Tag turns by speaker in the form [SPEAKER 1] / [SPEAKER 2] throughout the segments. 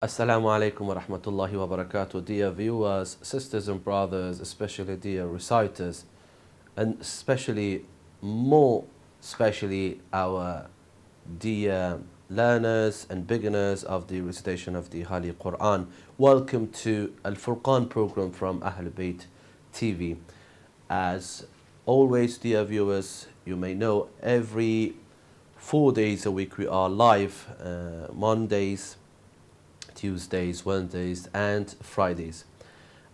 [SPEAKER 1] Assalamu alaikum wa rahmatullahi wa barakatuh, dear viewers, sisters and brothers, especially dear reciters, and especially our dear learners and beginners of the recitation of the Holy Quran. Welcome to Furqan program from Ahlebait TV. As always, dear viewers, you may know every 4 days a week we are live, Mondays, Tuesdays, Wednesdays and Fridays.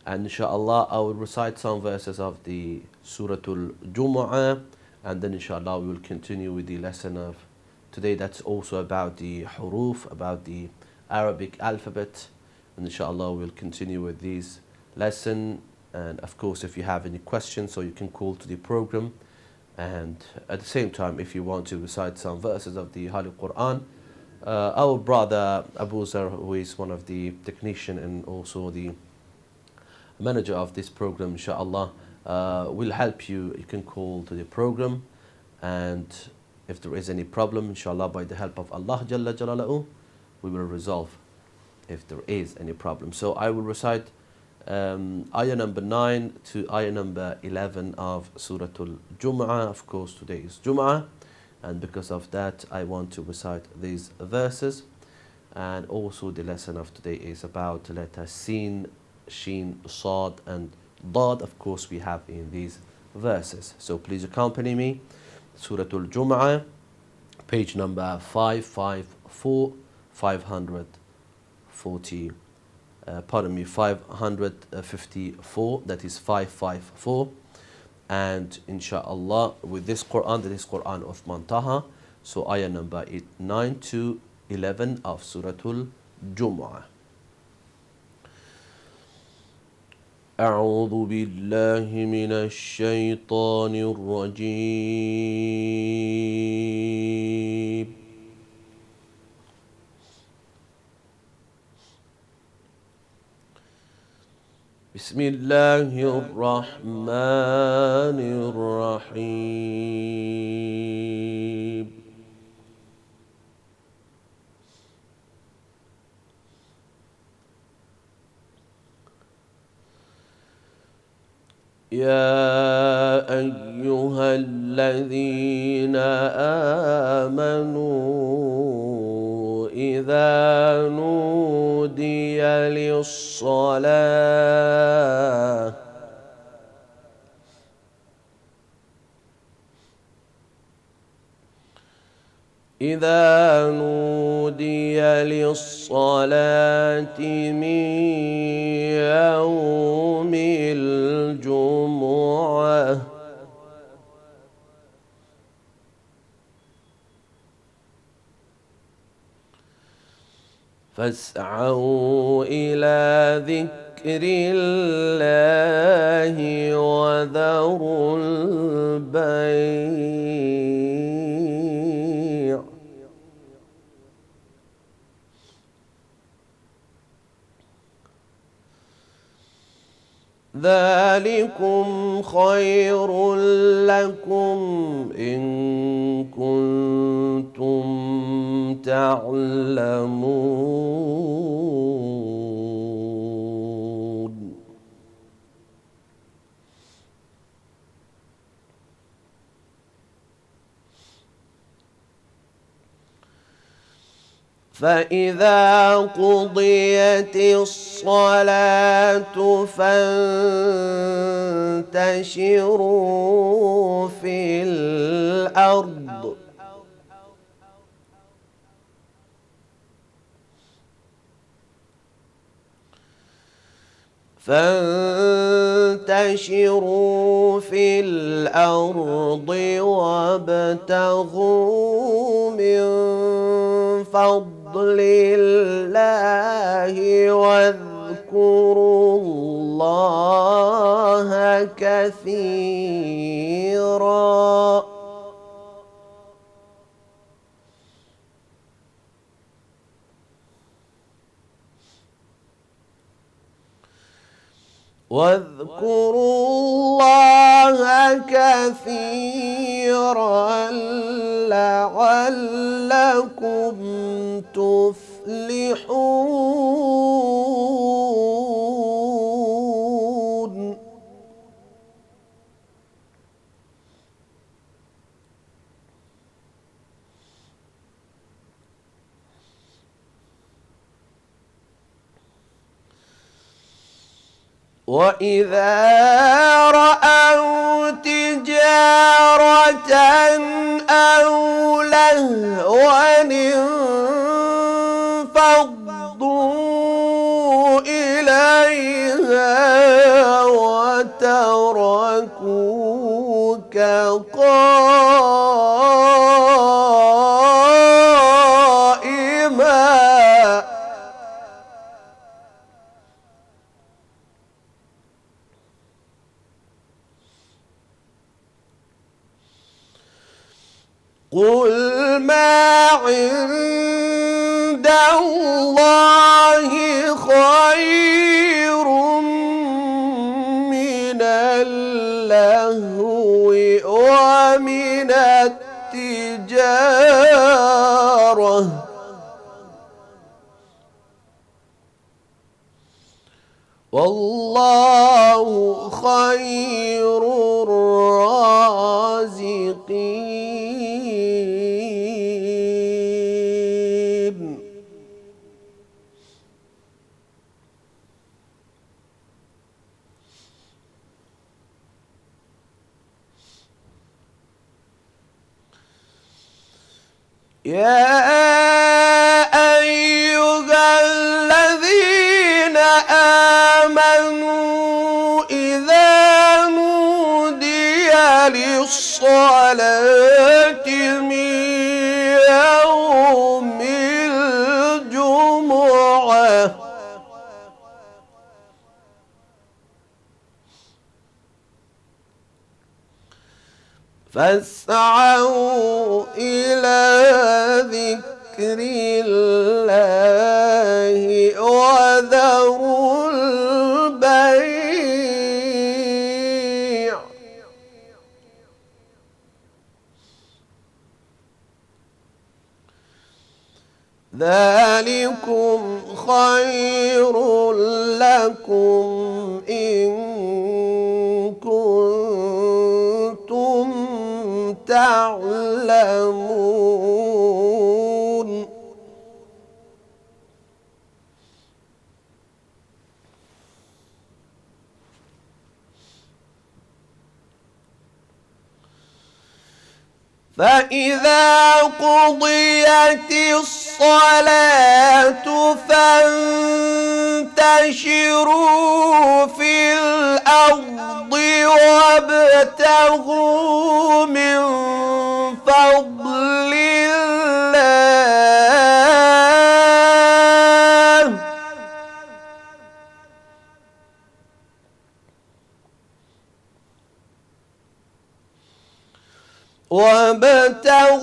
[SPEAKER 1] And inshallah I will recite some verses of the Surah Al-Jumu'ah, and then inshallah we will continue with the lesson of today. That's also about the huruf, about the Arabic alphabet, and inshallah we'll continue with this lesson. And of course, if you have any questions, so you can call to the program. And at the same time, if you want to recite some verses of the Holy Quran, our brother Abu Zar, who is one of the technician and also the manager of this program, inshallah, will help you. You can call to the program, and if there is any problem, inshallah, by the help of Allah Jalla Jalaluhu, we will resolve if there is any problem. So I will recite ayah number 9 to ayah number 11 of Surah Al-Jumu'ah. Of course, today is Jumu'ah, and because of that I want to recite these verses. And also the lesson of today is about letter Sin, Shin, Sad and Dad. Of course we have in these verses, so please accompany me. Surah Al-Jumu'ah, page number 554, 554, that is 554. And inshallah with this Quran, that is Quran of Mantaha, so ayah number 9 to 11 of Surah Al-Jumu'ah. أعوذ بالله من الشيطان الرجيم. بسم الله الرحمن الرحيم. يا أيها الذين آمنوا إذا نودي للصلاة من يوم الجمعة فاسعوا إلى ذكر الله وذروا البيع ذلكم خير لكم إن كنتم تعلمون. فإذا قضيت الصلاة فانتشروا في الأرض وابتغوا من فضل الله واذكروا الله كثيرا لعلكم تفلحون. وإذا رأوا تجارة أو لهوا انفضوا إليها وتركوك قائما. قل ما عند الله خير من اللهو ومن التجارة، والله خير الرازقين. يا أيها الذين آمنوا إذا نودي للصلاة من يوم الجمعة فاسعوا إلى ذكر الله وذروا البيع، ذلكم خير لكم إن كنتم تعلمون. فإذا قضيت الصلاة فانتشروا في الأرض وابتغوا من فضل الله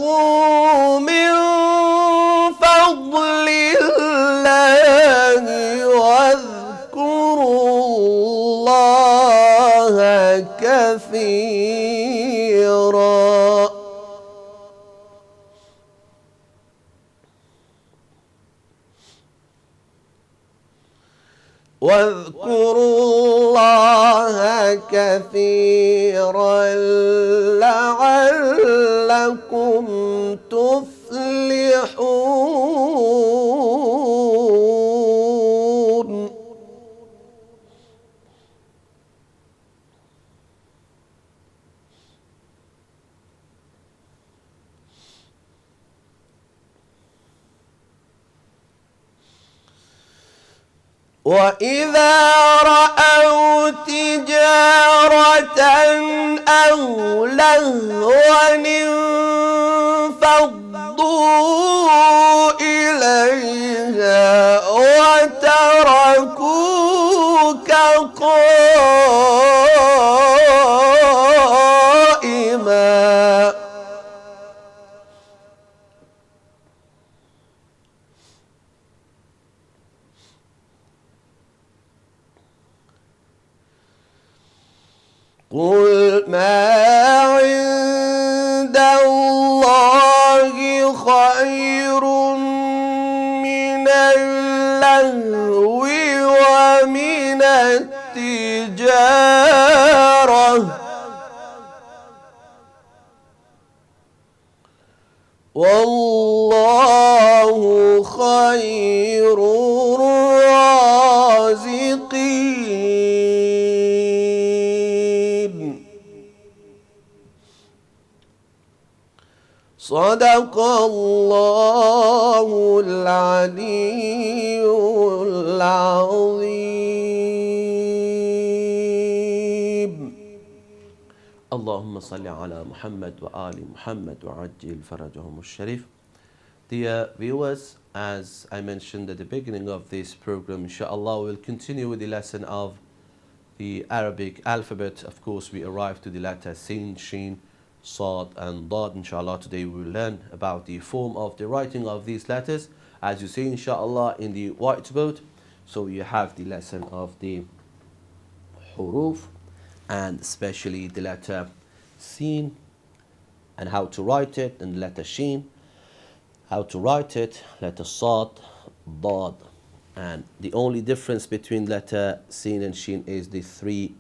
[SPEAKER 1] وابتغوا من فضل الله واذكروا الله كثيرا لعلكم تفلحون. وإذا رأوا تجارة أو لهوا انفضوا إليها وتركوك قائما، قل ما عند الله خير من اللهو ومن التجارة، والله خير الرازقين. الرازقين. صدق الله العلي العظيم. اللهم صل على محمد وآل محمد وعجل فرجهم الشريف. Dear viewers, as I mentioned at the beginning of this program, inshallah we'll continue with the lesson of the Arabic alphabet. Of course, we arrived to the letter Sin, Shin, Sad and Dad. Inshallah, today we will learn about the form of the writing of these letters, as you see inshallah in the whiteboard. So you have the lesson of the huruf, and especially the letter Sin and how to write it, and the letter Shin, how to write it, letter Sad, Dad. And the only difference between letter Sin and Shin is the 3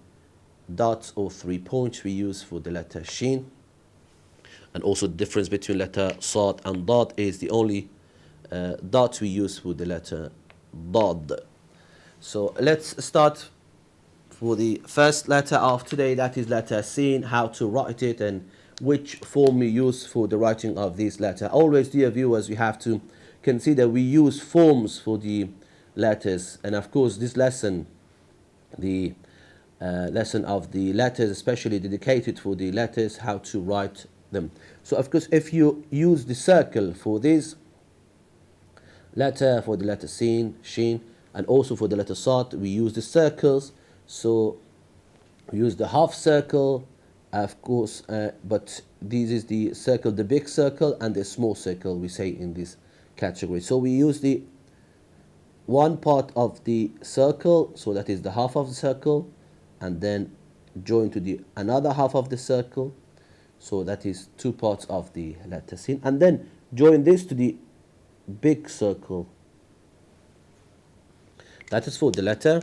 [SPEAKER 1] dots or 3 points we use for the letter Shin. And also the difference between letter Sad and Dad is the only dots we use for the letter Dad. So let's start for the first letter of today, that is letter Sin, how to write it and which form we use for the writing of this letter. Always, dear viewers, we have to consider we use forms for the letters, and of course this lesson, the lesson of the letters, especially dedicated for the letters, how to write them. So of course, if you use the circle for this letter, for the letter Sin, Shin, and also for the letter Sad, we use the circles. So we use the half circle, of course, but this is the circle, the big circle, and the small circle we say in this category. So we use the one part of the circle, so that is the half of the circle, and then join to the another half of the circle, so that is 2 parts of the letter Sin, and then join this to the big circle. That is for the letter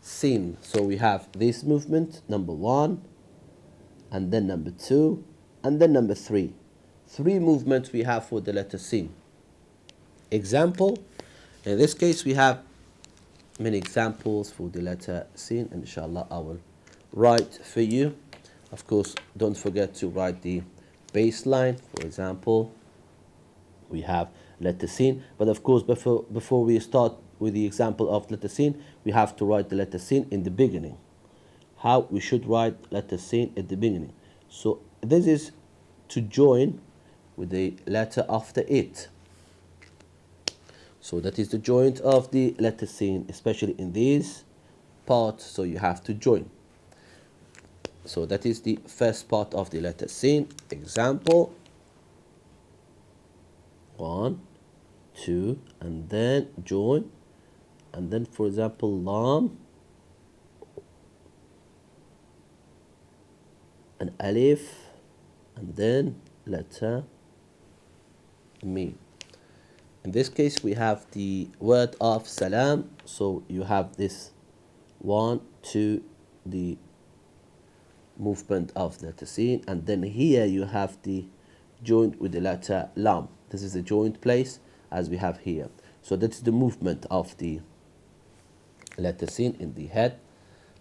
[SPEAKER 1] Sin. So we have this movement, number 1, and then number 2, and then number 3. 3 movements we have for the letter Sin. Example, in this case we have many examples for the letter Sin, and inshallah I will write for you. Of course, don't forget to write the baseline. For example, we have letter Sin, but of course before we start with the example of letter Sin, we have to write the letter Sin in the beginning. How we should write letter Sin at the beginning. So this is to join with the letter after it. So that is the joint of the letter Sin, especially in this part, so you have to join. So that is the first part of the letter Sin. Example, 1, 2, and then join, and then for example Lam, an Alif, and then letter Mim. In this case we have the word of Salam, so you have this 1, 2, the movement of the letter Sin, and then here you have the joint with the letter Lam. This is the joint place as we have here. So that's the movement of the letter Sin in the head.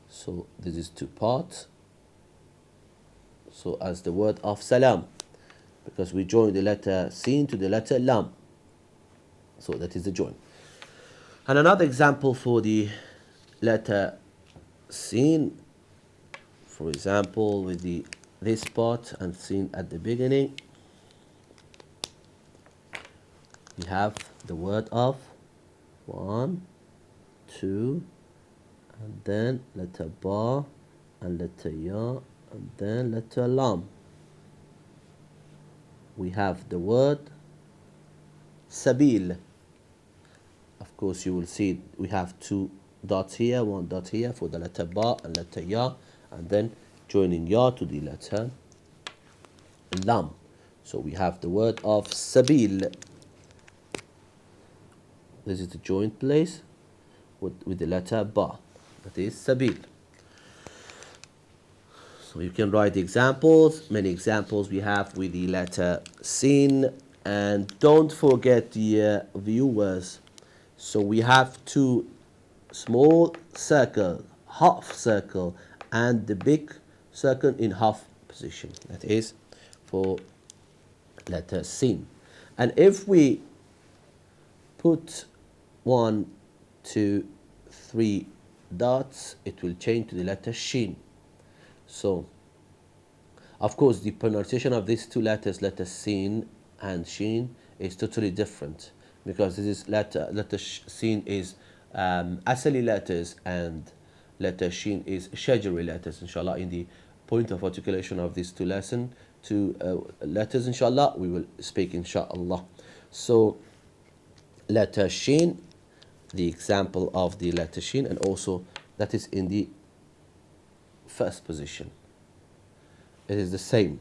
[SPEAKER 1] So this is 2 parts. So as the word of Salam, because we join the letter Sin to the letter Lam. So that is the join. And another example for the letter Sin, for example, with this part and Sin at the beginning, we have the word of 1, 2, and then letter Ba, and letter Ya, and then letter Lam. We have the word Sabil. Of course, you will see we have 2 dots here, 1 dot here for the letter Ba and letter Ya, and then joining Ya to the letter Lam. So we have the word of Sabil. This is the joint place with the letter Ba. That is Sabil. So you can write the examples, many examples we have with the letter Sin. And don't forget the viewers. So we have 2 small circle, half circle, and the big circle in half position. That is for letter sin. And if we put 1, 2, 3 dots, it will change to the letter shin. So of course the pronunciation of these two letters, letter sin and shin, is totally different, because this is letter sin is asali letters and letter shin is shajari letters. Inshallah, in the point of articulation of these two letters, inshallah, we will speak inshallah. So letter shin, the example of the letter shin, and also that is in the first position. It is the same.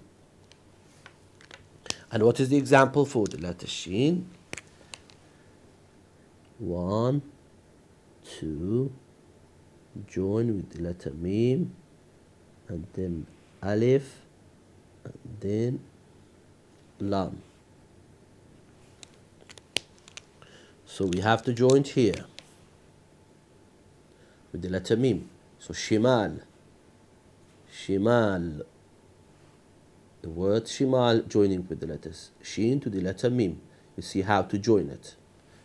[SPEAKER 1] And what is the example for the letter shin? 1, 2, join with the letter mim, and then alif, and then lam. So we have to join here with the letter mim. So shimal, shimal. The word shimal joining with the letters shin to the letter mim. You see how to join it.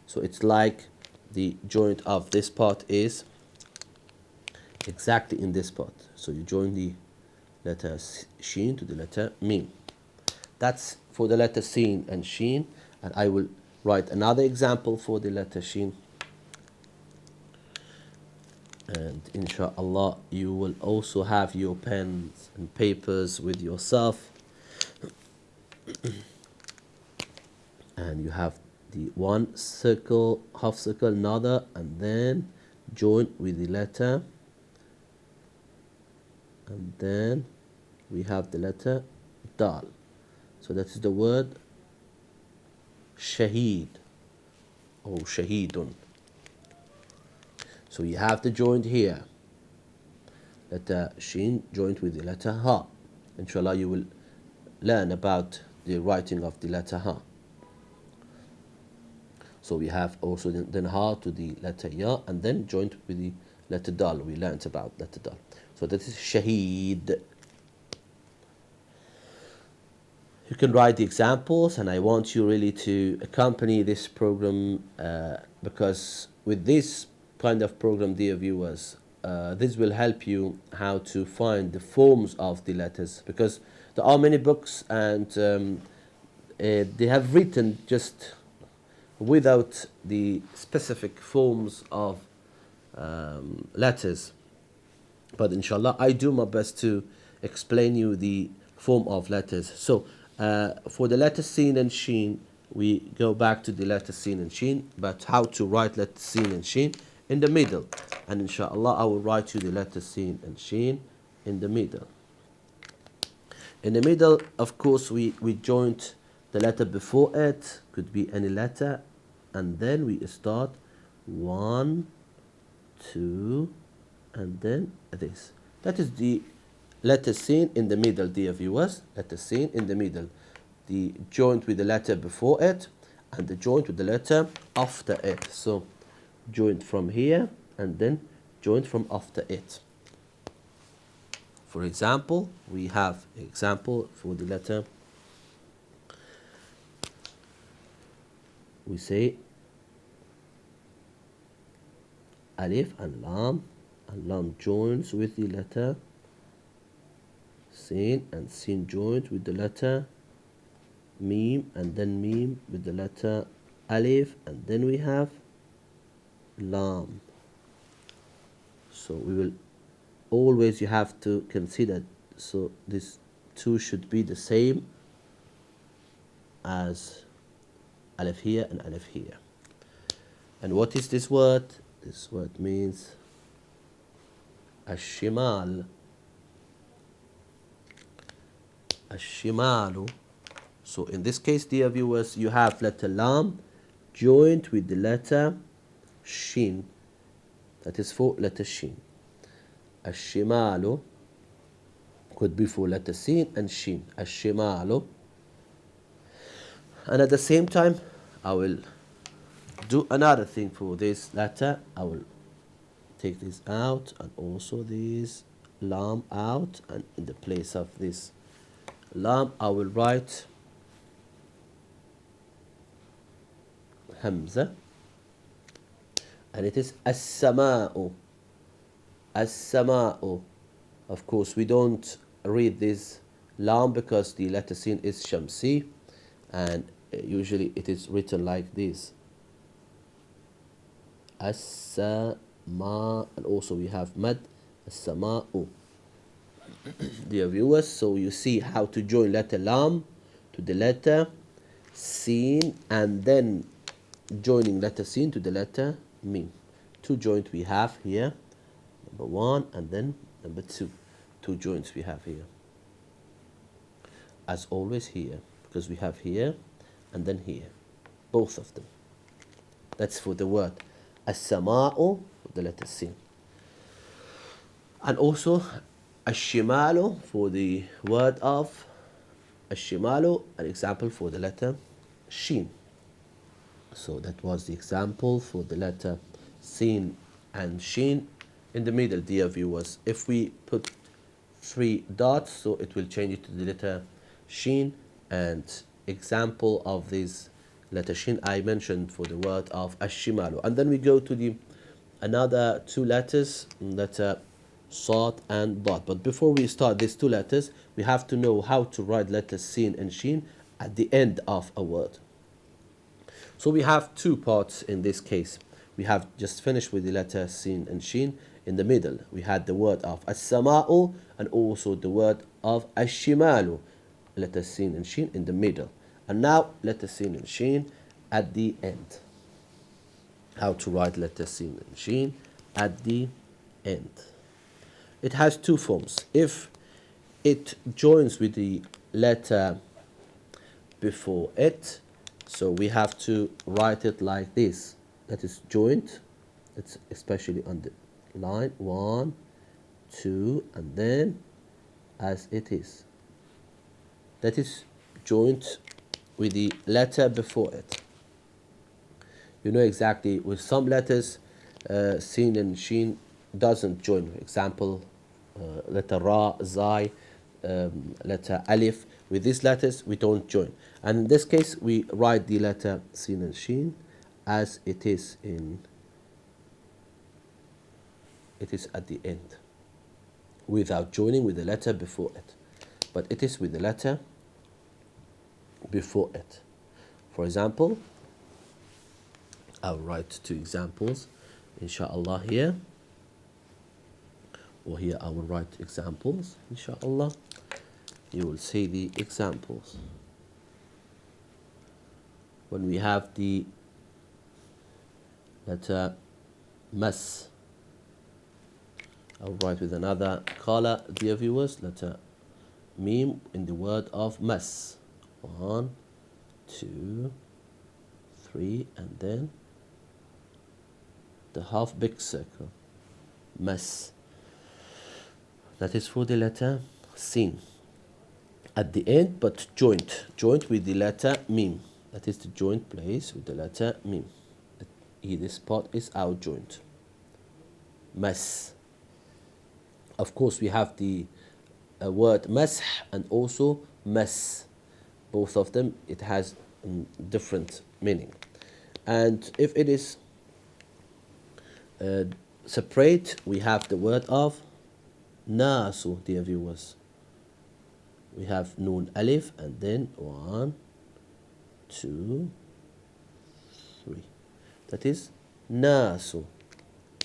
[SPEAKER 1] So it's like the joint of this part is exactly in this part. So you join the letter shin to the letter mim. That's for the letter sin and shin. And I will write another example for the letter shin. And inshallah, you will also have your pens and papers with yourself. And you have the one circle, half circle, another, and then join with the letter, and then we have the letter dal. So that is the word shaheed or shahidun. So you have to join here, letter shin joined with the letter ha. Inshallah, you will learn about the writing of the letter ha. So we have also then ha to the letter ya, and then joined with the letter dal. We learnt about letter dal. So that is shaheed. You can write the examples, and I want you really to accompany this program, because with this kind of program, dear viewers, this will help you how to find the forms of the letters, because there are many books and they have written just without the specific forms of letters. But inshallah, I do my best to explain you the form of letters. So for the letter sin and shin, we go back to the letter sin and shin, but how to write letter sin and shin in the middle. And inshallah, I will write you the letter sin and shin in the middle. In the middle, of course, we joined the letter before it, could be any letter, and then we start 1, 2, and then this. That is the letter sin in the middle, dear viewers. Letter sin in the middle. The joint with the letter before it, and the joint with the letter after it. So joint from here, and then joint from after it. For example, we have example for the letter. We say alif and lam joins with the letter sin, and sin joins with the letter mim, and then mim with the letter alif, and then we have lam. So we will always, you have to consider, so these two should be the same as alif here and alif here. And what is this word? This word means الشمال. الشمال. So in this case, dear viewers, you have letter lam joined with the letter shin. That is for letter shin. الشمال could be for letter sin and shin. الشمال. And at the same time, I will do another thing for this letter. I will take this out, and also this lam out, and in the place of this lam I will write hamza, and it is as-sama'u. As-sama'u. Of course, we don't read this lam because the letter sin is shamsi, and usually it is written like this. As-sama, and also we have mad, as-sama'u. Dear viewers, so you see how to join letter lam to the letter sin, and then joining letter sin to the letter mim. Two joints we have here, number one and then number two. Two joints we have here. As always here, because we have here and then here, both of them. That's for the word as-sama'u with the letter sin. And also ash-shimalu for the word of ash-shimalu, an example for the letter shin. So that was the example for the letter sin and shin. In the middle, dear viewers, if we put 3 dots, so it will change it to the letter shin. And example of this letter shin I mentioned for the word of ash-shimalu. And then we go to the another 2 letters, letter sad and dot. But before we start these 2 letters, we have to know how to write letters sin and shin at the end of a word. So we have 2 parts in this case. We have just finished with the letter sin and shin. In the middle, we had the word of as-sama'u and also the word of ash-shimalu. Letter sin and shin in the middle. And now letter sin and shin at the end. How to write letter sin and shin at the end. It has 2 forms. If it joins with the letter before it, so we have to write it like this. That is joint. It's especially on the line 1, 2, and then as it is. That is joint with the letter before it. You know exactly with some letters, sin and shin doesn't join. For example, letter ra, zai, letter alif. With these letters, we don't join. And in this case, we write the letter sin and shin as it is at the end, without joining with the letter before it. But it is with the letter before it. For example, I'll write 2 examples, inshallah, here. Or here I will write examples, inshallah. You will see the examples. When we have the letter mas, I'll write with another color, dear viewers, letter mim in the word of mas. 1, 2, 3, and then the half big circle, mas. That is for the letter sin. At the end, but joint with the letter mim. That is the joint place with the letter mim. This part is our joint. Mas. Of course, we have the word mash and also mas. Both of them, it has different meaning. And if it is separate, we have the word of nasu, dear viewers. We have nun alif and then 1, 2, 3. That is nasu.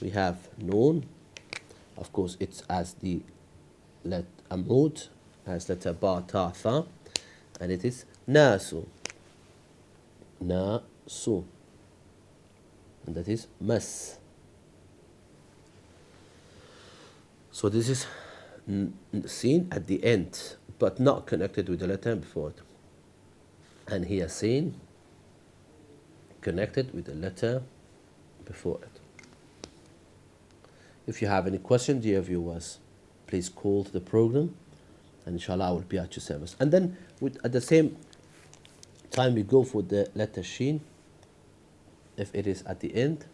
[SPEAKER 1] We have nun. Of course, it's as the let amud, as letter ba ta tha, and it is nasu. Nasu. And that is mas. So this is seen at the end, but not connected with the letter before it. And here seen connected with the letter before it. If you have any question, dear viewers, please call to the program, and inshallah I will be at your service. And then at the same time we go for the letter shin. If it is at the end,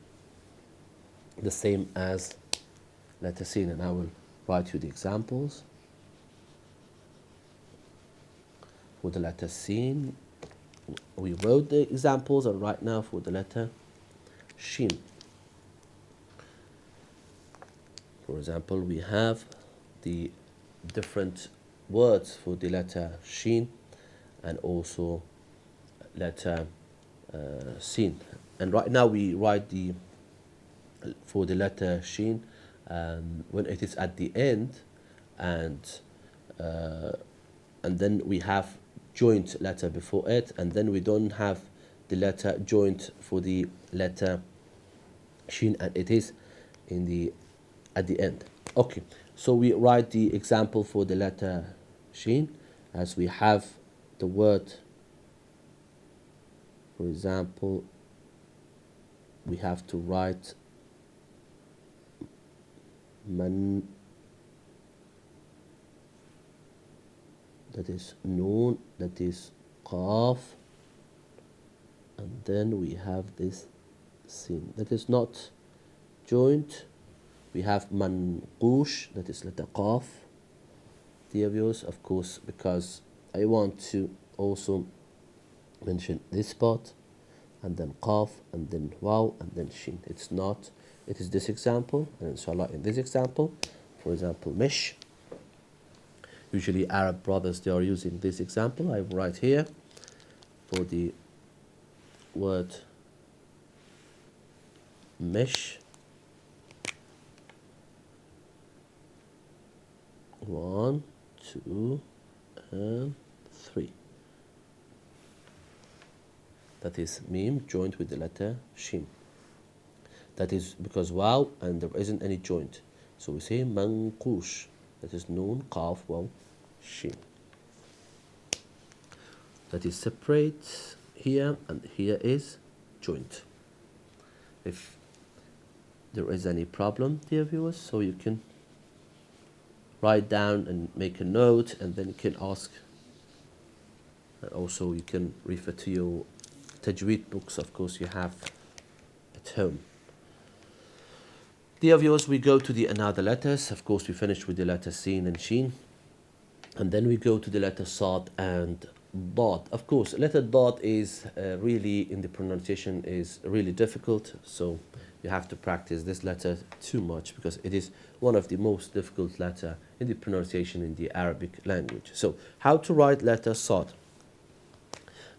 [SPEAKER 1] the same as letter sin, and I will write you the examples. For the letter sin, we wrote the examples, and right now for the letter Shin. For example, we have the different words for the letter Shin and also letter Sin. And right now we write for the letter Shin when it is at the end, and then we have joint letter before it, and then we don't have the letter joint for the letter Shin, and it is at the end. Okay, so we write the example for the letter Shin as we have the word. For example, we have to write man, that is noon, that is qaf, and then we have this sin that is not joint. We have manqush, that is letter qaf. Dear viewers, of course, because I want to also mention this part, and then qaf, and then waw, and then shin. It's not, it is this example, and inshallah in this example, for example, mesh. Usually Arab brothers, they are using this example. I write here for the word mesh. 1, 2, and 3. That is mim joined with the letter shin. That is because waw and there isn't any joint. So we say manqush. That is noon, qaf, waw, shin. That is separate here, and here is joint. If there is any problem, dear viewers, so you can write down and make a note, and then you can ask. And also you can refer to your tajweed books, of course, you have at home. Dear viewers, we go to the another letters. Of course, we finished with the letter Sin and Shin, and then we go to the letter Sad and Dad. Of course, letter Dad is really, in the pronunciation, is really difficult, so you have to practice this letter too much because it is one of the most difficult letter in the pronunciation in the Arabic language. So how to write letter Sad?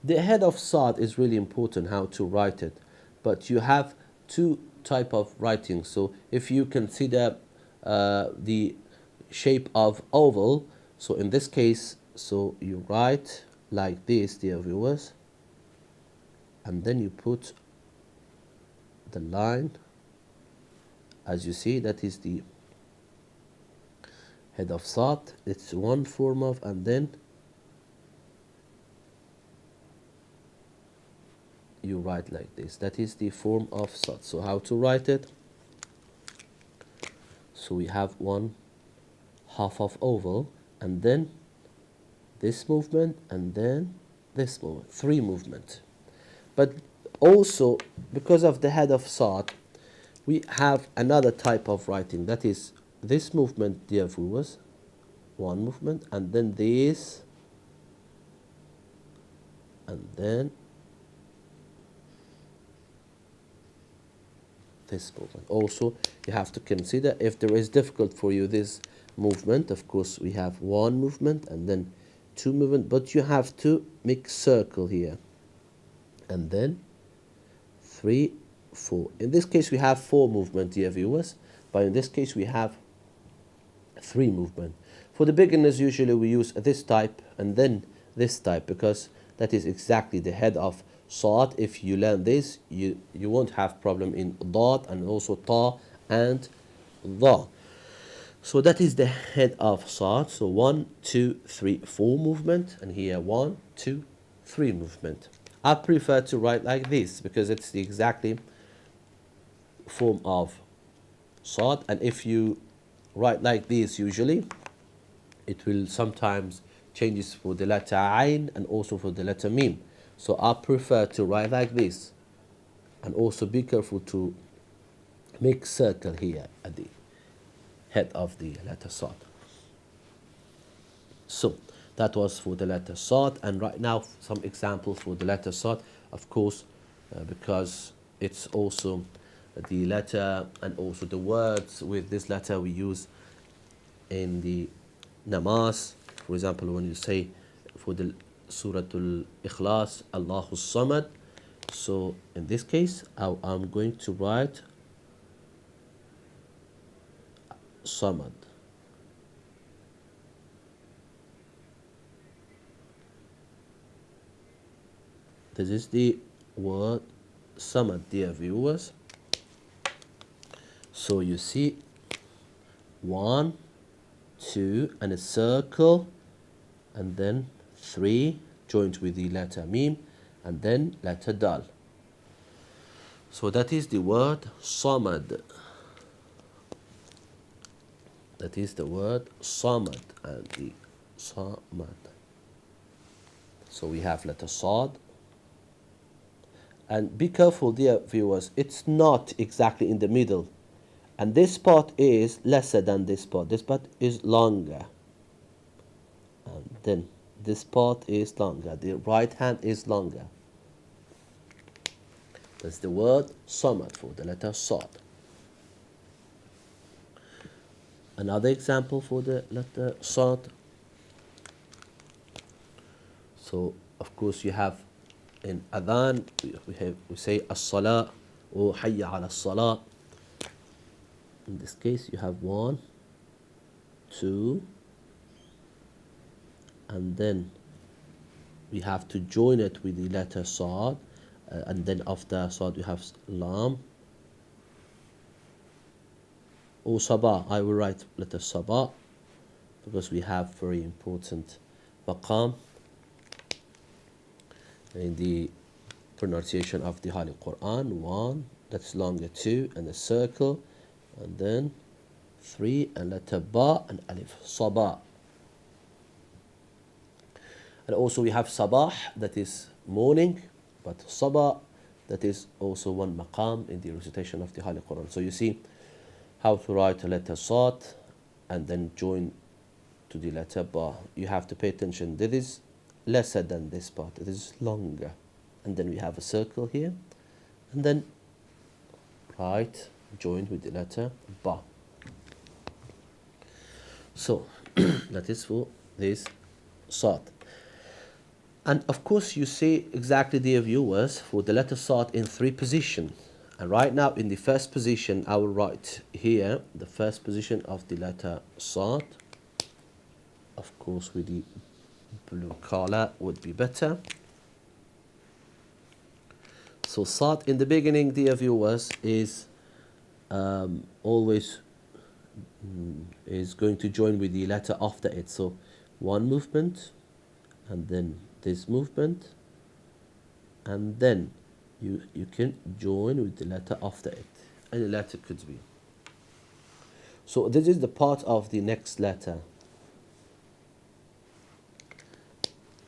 [SPEAKER 1] The head of Sad is really important how to write it, but you have two type of writing. So if you consider the shape of oval, so in this case, so you write like this, dear viewers, and then you put the line. As you see, that is the head of Sad. It's one form of, and then you write like this. That is the form of Sad. So how to write it? So we have one half of oval, and then this movement, and then this movement, 3 movement. But also, because of the head of Sad, we have another type of writing. That is this movement, dear viewers, 1 movement, and then this, and then this movement. Also, you have to consider if there is difficult for you this movement. Of course, we have 1 movement and then 2 movement, but you have to make circle here, and then 3, 4. In this case, we have 4 movement, dear viewers, but in this case, we have 3 movement. For the beginners, usually we use this type and then this type, because that is exactly the head of Sad. If you learn this, you won't have problem in Dad and also Ta and Dha. So that is the head of Sad. So 1, 2, 3, 4 movement, and here 1, 2, 3 movement. I prefer to write like this because it's the exactly form of Sad, and if you write like this, usually it will sometimes changes for the letter Ain and also for the letter Mim. So I prefer to write like this, and also be careful to make circle here at the head of the letter Sad. So That was for the letter Sad, and right now some examples for the letter Sad, of course, because it's also the letter and also the words with this letter we use in the namaz. For example, when you say for the Surah Al-Ikhlas, Allahu Samad. So in this case, I'm going to write Samad. This is the word Samad, dear viewers. So you see 1, 2, and a circle, and then 3 joined with the letter Mim, and then letter Dal. So that is the word Samad. That is the word Samad, and the Samad. So we have letter Sad. And be careful, dear viewers, it's not exactly in the middle. And this part is lesser than this part. This part is longer. And then this part is longer. The right hand is longer. That's the word Samad for the letter Sad. Another example for the letter Sad. So, of course, you have in Adhan, we say As-Salah or Hayya ala Salah. In this case, you have 1, 2, and then we have to join it with the letter Sad, and then after Sad we have Lam or Sabah. I will write letter Sabah because we have very important maqam in the pronunciation of the Holy Quran. 1, that's longer, 2, and a circle, and then 3, and letter Ba and Alif, Sabah. And also we have Sabah, that is morning, but Sabah, that is also one maqam in the recitation of the Holy Quran. So you see how to write a letter Sad and then join to the letter Ba. You have to pay attention. This is lesser than this part. It is longer. And then we have a circle here. And then right joined with the letter Ba. So that is for this Sad. And of course you see exactly, dear viewers, for the letter Sad in 3 positions. And right now in the first position I will write here the first position of the letter Sad. Of course with the blue color would be better. So Sad in the beginning, dear viewers, is always is going to join with the letter after it. So one movement, and then this movement, and then you can join with the letter after it. Any letter could be. So this is the part of the next letter.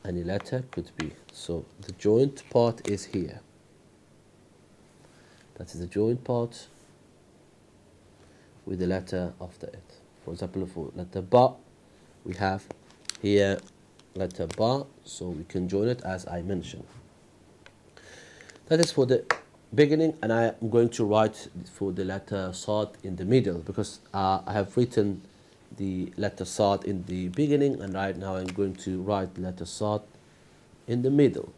[SPEAKER 1] Any letter could be. So the joint part is here. That is the joint part with the letter after it. For example, for letter Ba, we have here letter Ba, so we can join it as I mentioned. That is for the beginning, and I am going to write for the letter Sad in the middle because I have written the letter Sad in the beginning, and right now I'm going to write the letter Sad in the middle.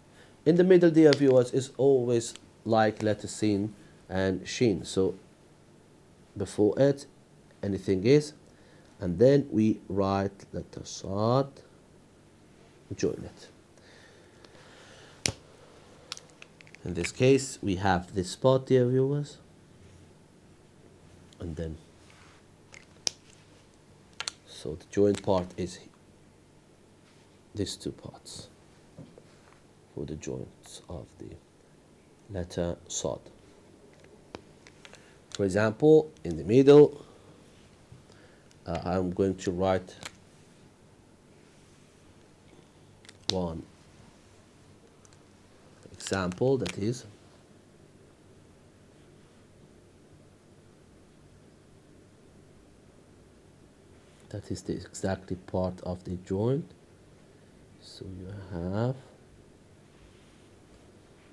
[SPEAKER 1] In the middle, dear viewers, is always like letter Sin and Shin. So before it, anything is, and then we write letter Sad, join it. In this case, we have this part, dear viewers, and then so the joint part is these 2 parts for the joints of the letter Sad. For example, in the middle, I'm going to write one example, that is the exactly part of the joint. So you have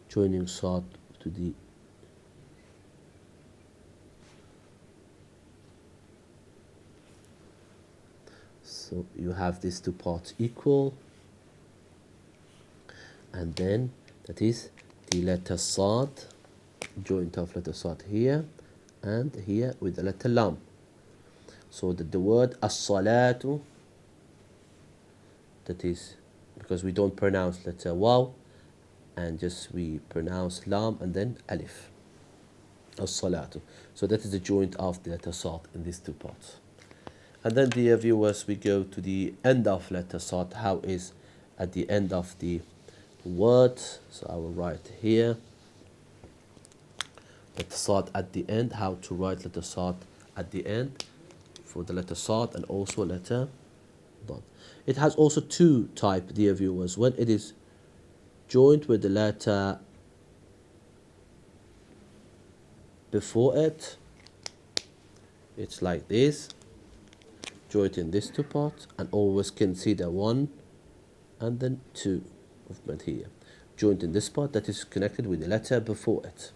[SPEAKER 1] joining Sad to the so you have these two parts equal, and then that is the letter Sad, joint of letter Sad here and here with the letter Lam. So that the word as-salatu, that is because we don't pronounce letter Waw, and just we pronounce Lam and then Alif. As-salatu. So that is the joint of the letter Sad in these two parts. And then, dear viewers, we go to the end of letter Sad. How is at the end of the word? So I will write here letter Sad at the end. How to write letter Sad at the end for the letter Sad and also letter Dot. It has also two types, dear viewers. When it is joined with the letter before it, it's like this, joint in these two parts, and always consider one and then two movement here, joint in this part that is connected with the letter before it.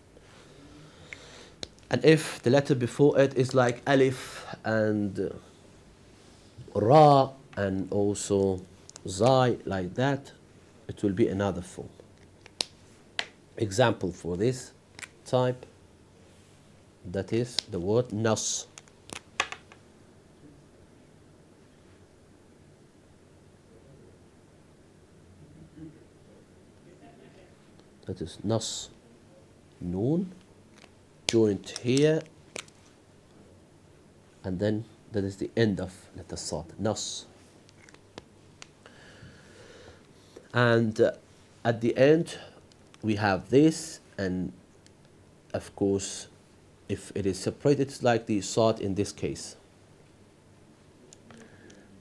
[SPEAKER 1] And if the letter before it is like Alif and Ra and also Zai, like that, it will be another form. Example for this type, that is the word Nas. That is Nas, Noon, joint here, and then that is the end of letter Sad, Nas. And at the end we have this, and of course if it is separated it's like the Sad in this case.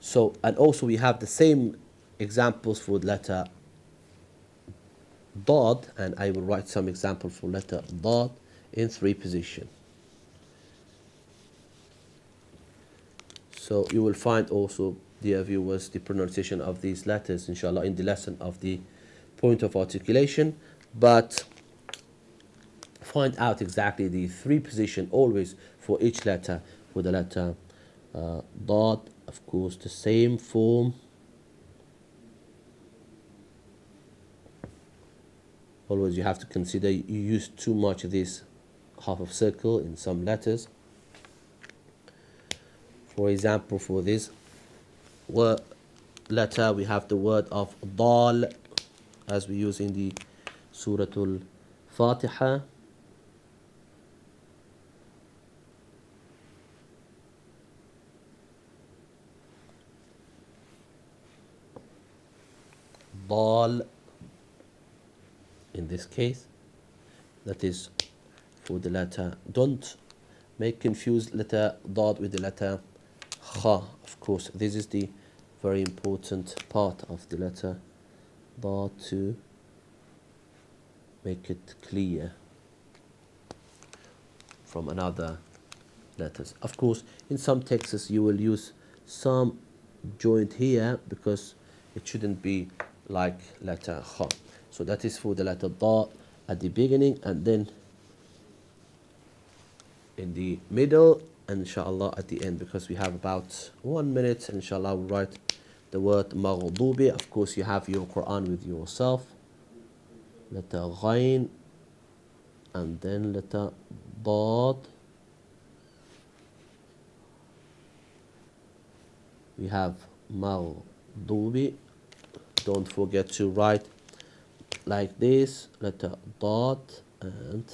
[SPEAKER 1] So, and also we have the same examples for letter Dad, and I will write some example for letter Dad in 3 position. So you will find also, dear viewers, the pronunciation of these letters inshallah in the lesson of the point of articulation, but find out exactly the 3 position always for each letter. For the letter Dad, of course the same form, always you have to consider you use too much of this half of circle in some letters. For example, for this word letter we have the word of Dal, as we use in the Surah Al-Fatiha. Dal in this case, that is for the letter. Don't make confuse letter Dad with the letter Kha. Of course, this is the very important part of the letter Dad to make it clear from another letters. Of course, in some texts you will use some joint here because it shouldn't be like letter Kha. So that is for the letter Da at the beginning, and then in the middle, and inshallah at the end, because we have about 1 minute, and inshallah we'll write the word Maghdubi. Of course you have your Quran with yourself, letter Ghain, and then letter Dad. We have Maghdubi. Don't forget to write like this, letter Dad, and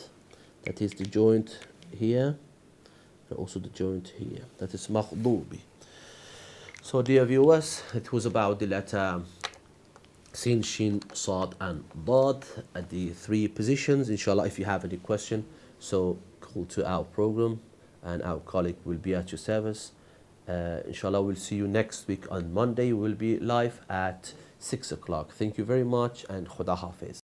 [SPEAKER 1] that is the joint here, and also the joint here. That is Maghdubi. So dear viewers, it was about the letter Sin, Shin, Sad and Dad at the 3 positions. Inshallah, if you have any question, so call to our program and our colleague will be at your service. Inshallah, we'll see you next week on Monday. We'll be live at 6 o'clock. Thank you very much, and Khuda Hafiz.